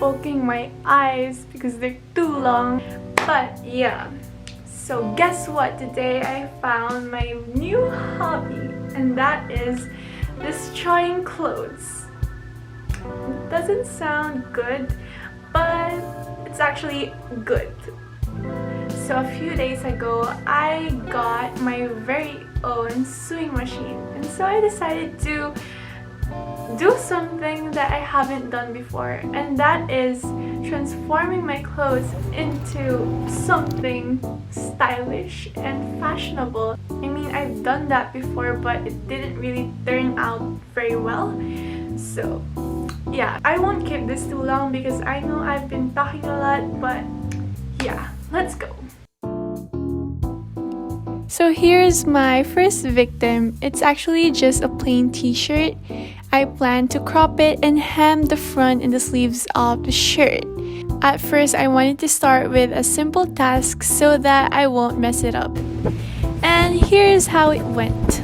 poking my eyes because they're too long. But yeah, so guess what? Today I found my new hobby, and that is destroying clothes. It doesn't sound good, but it's actually good. So a few days ago, I got my very own sewing machine, and so I decided to do something that I haven't done before, and that is transforming my clothes into something stylish and fashionable. I mean, I've done that before, but it didn't really turn out very well. So yeah, I won't keep this too long because I know I've been talking a lot, but yeah, let's go. So here's my first victim. It's actually just a plain t-shirt. I plan to crop it and hem the front and the sleeves of the shirt. At first, I wanted to start with a simple task so that I won't mess it up. And here's how it went.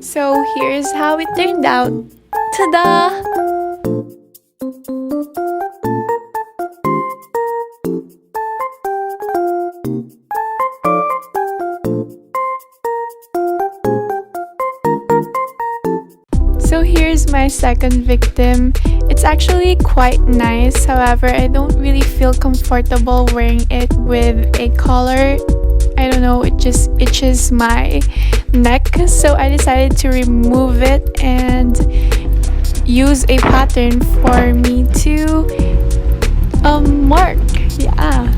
So here's how it turned out. Ta-da! So here's my second victim. It's actually quite nice, however, I don't really feel comfortable wearing it with a collar. I don't know, it just itches my neck, so I decided to remove it and use a pattern for me to mark. Yeah.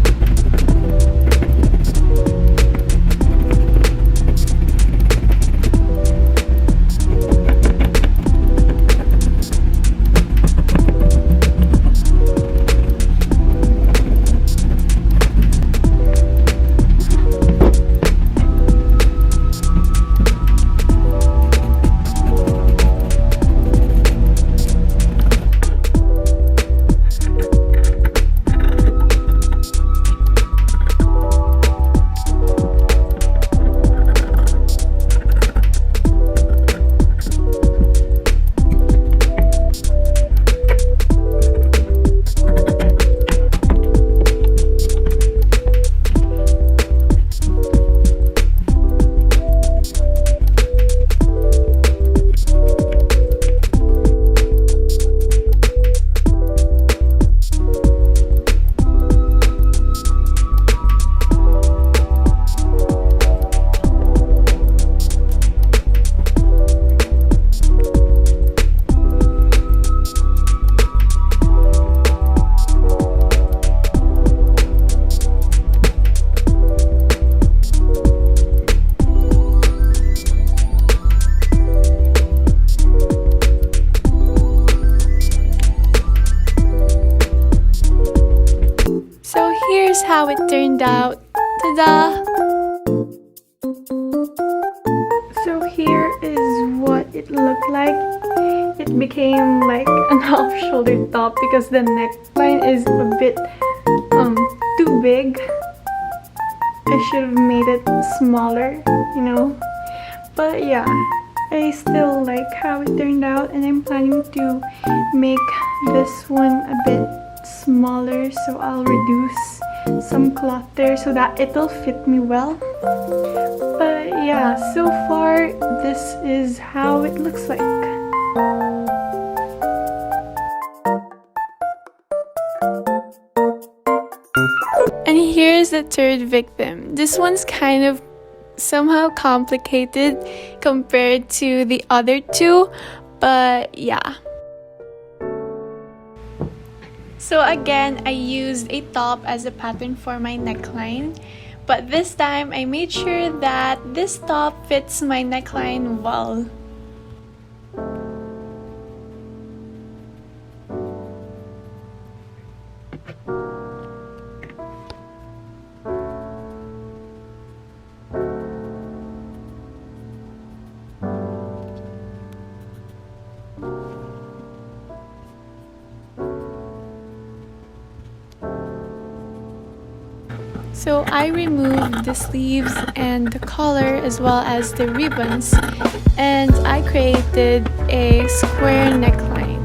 Here's how it turned out. Ta-da! So here is what it looked like. It became like an off-shoulder top because the neckline is a bit too big. I should have made it smaller, you know. But yeah, I still like how it turned out, and I'm planning to make this one a bit smaller, so I'll reduce some cloth there so that it'll fit me well. But yeah, so far this is how it looks like. And here's the third victim. This one's kind of somehow complicated compared to the other two, but yeah. So again, I used a top as a pattern for my neckline, but this time I made sure that this top fits my neckline well. So I removed the sleeves and the collar as well as the ribbons, and I created a square neckline.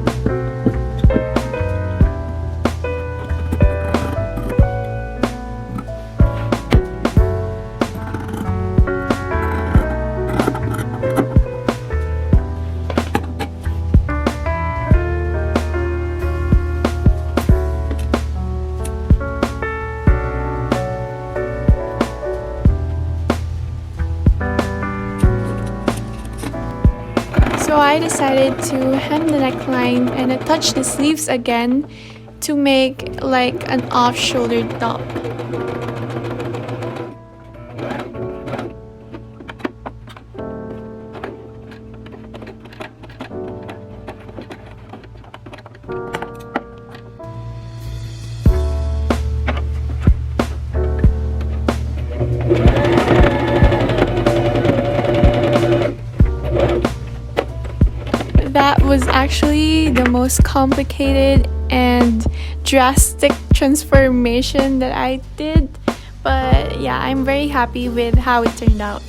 So I decided to hem the neckline and attach the sleeves again to make like an off-shoulder top. That was actually the most complicated and drastic transformation that I did, but yeah, I'm very happy with how it turned out.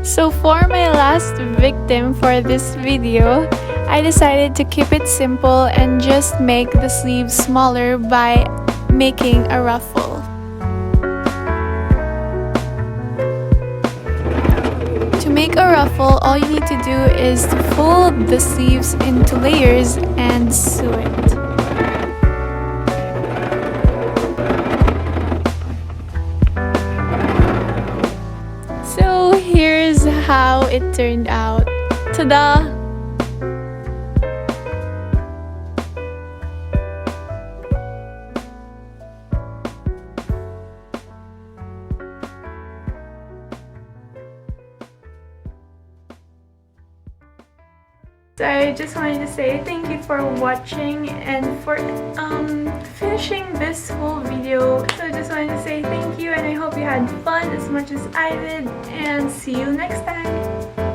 So for my last victim for this video, I decided to keep it simple and just make the sleeves smaller by making a ruffle. To make a ruffle, all you need to do is to fold the sleeves into layers and sew it. So here's how it turned out. Ta-da! So I just wanted to say thank you for watching and for finishing this whole video. So I just wanted to say thank you, and I hope you had fun as much as I did, and see you next time.